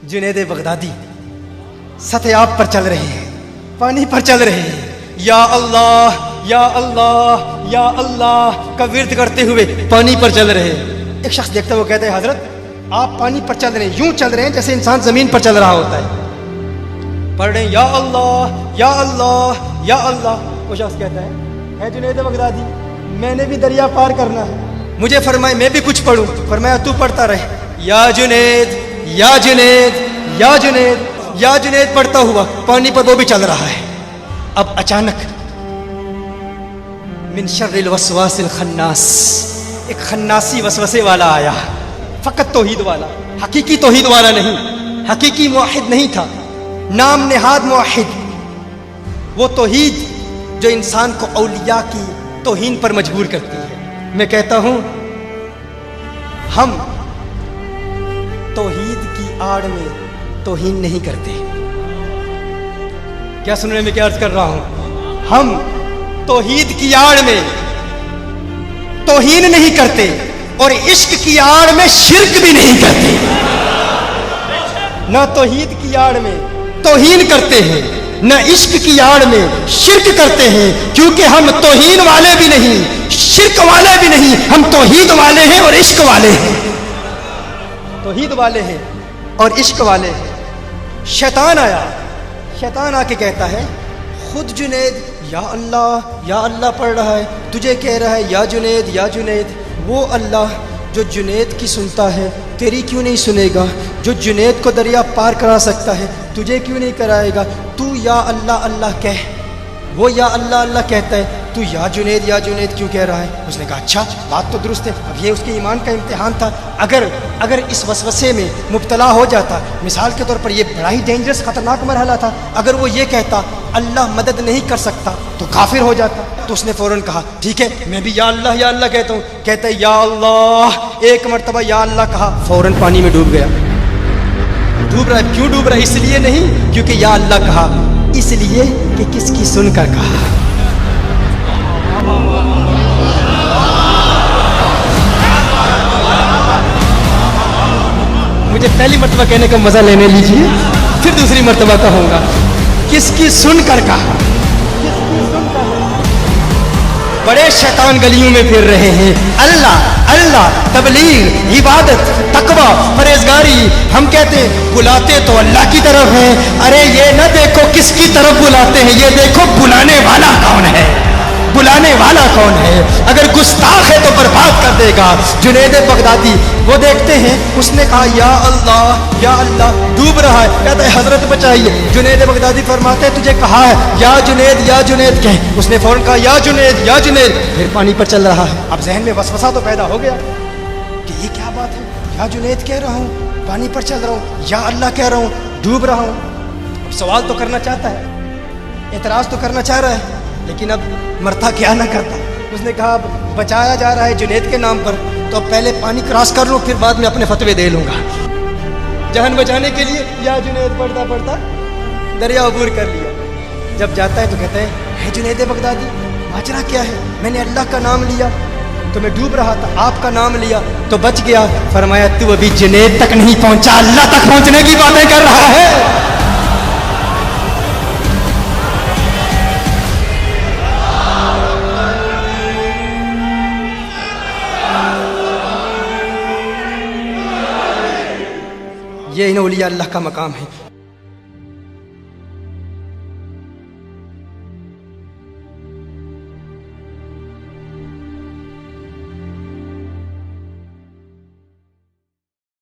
Junaid Baghdadi सतयाब पर चल रहे हैं, पानी पर चल रहे हैं। या अल्लाह या अल्लाह या अल्लाह का विर्द करते हुए पानी पर चल रहे हैं। एक शख्स देखता है, वो कहता है हजरत आप पानी पर चल रहे हैं, यूं चल रहे हैं जैसे इंसान जमीन पर चल रहा होता है। पढ़ रहे हैं या अल्लाह या अल्लाह या अल्लाह। वो शख्स कहता है जुनैद बगदादी मैंने भी दरिया पार करना है, मुझे फरमाए मैं भी कुछ पढ़ूं। फरमाया तू पढ़ता रहे। या जुनैद या जुनैद या जुनैद या जुनैद पढ़ता हुआ पानी पर वो भी चल रहा है। अब अचानक मिन शर्रिल वस्वासिल खन्नास, एक खन्नासी वसवसे वाला आया। फकत तौहीद वाला, हकीकी तौहीद वाला नहीं, हकीकी मुवाहिद नहीं था, नाम नेहाद मुवाहिद। वो तौहीद जो इंसान को औलिया की तौहीन पर मजबूर करती है। मैं कहता हूं हम तौहीद की आड़ में तौहीन नहीं करते। क्या सुनने में क्या अर्ज कर रहा हूं? हम तौहीद की आड़ में तौहीन नहीं करते और इश्क की आड़ में शिर्क भी नहीं करते। ना तौहीद की आड़ में तौहीन करते हैं, न इश्क की आड़ में शिर्क करते हैं, क्योंकि हम तौहीन वाले भी नहीं, शिर्क वाले भी नहीं, हम तौहीद वाले हैं और इश्क वाले हैं। तौहीद वाले हैं और इश्क वाले हैं। शैतान आया, शैतान आके कहता है खुद जुनैद या अल्लाह पढ़ रहा है, तुझे कह रहा है या जुनैद। वो अल्लाह जो जुनैद की सुनता है तेरी क्यों नहीं सुनेगा? जो जुनैद को दरिया पार करा सकता है तुझे क्यों नहीं कराएगा? तू या अल्लाह कह। वो या अल्लाह कहता है, तू या जुनैद क्यों कह रहा है? उसने कहा अच्छा बात तो दुरुस्त है। अब ये उसके ईमान का इम्तिहान था। अगर इस वसवसे में मुब्तला हो जाता, मिसाल के तौर पर ये बड़ा ही डेंजरस खतरनाक मरहला था, अगर वो ये कहता अल्लाह मदद नहीं कर सकता तो काफिर हो जाता। तो उसने फौरन कहा ठीक है मैं भी या अल्लाह कहता हूँ। कहता है या अल्लाह, एक मरतबा या अल्लाह कहा, फौरन पानी में डूब गया। डूब रहा है, क्यों डूब रहा है? इसलिए नहीं क्योंकि या अल्लाह कहा, इसलिए कि किसकी सुनकर कहा। मुझे पहली मर्तबा कहने का मजा लेने लीजिए, फिर दूसरी मर्तबा कहूंगा किसकी सुनकर कहा। बड़े शैतान गलियों में फिर रहे हैं। अल्लाह तबलीग इबादत तकवा परहेजगारी, हम कहते बुलाते तो अल्लाह की तरफ है। अरे ये न देखो किसकी तरफ बुलाते हैं, ये देखो बुलाने वाला कौन है, बुलाने वाला कौन है। अगर गुस्ताख है तो बर्बाद कर देगा। जुनैद बगदादी वो देखते हैं, उसने कहा या अल्लाह डूब रहा है। कहता है हजरत बचाइए। जुनैद बगदादी फरमाते हैं तुझे कहा है या जुनैद कह। उसने फौरन कहा या जुनैद, फिर पानी पर चल रहा है। अब जहन में वसवसा तो पैदा हो गया कि ये क्या बात है, या जुनैद कह रहा हूँ, पानी पर चल रहा हूँ, या अल्लाह कह रहा हूँ, डूब रहा हूँ। सवाल तो करना चाहता है, एतराज तो करना चाह रहा है, लेकिन अब मरता क्या ना करता। उसने कहा बचाया जा रहा है जुनैद के नाम पर, तो पहले पानी क्रॉस कर लूँ, फिर बाद में अपने फतवे दे लूँगा। जान बचाने के लिए या जुनैद पढ़ता दरिया अबूर कर लिया। जब जाता है तो कहता है जुनैद बगदादी माजरा क्या है? मैंने अल्लाह का नाम लिया तो मैं डूब रहा था, आपका नाम लिया तो बच गया। फरमाया तू अभी जुनैद तक नहीं पहुंचा, अल्लाह तक पहुंचने की बातें कर रहा है। ये इन औलिया अल्लाह का मकाम है।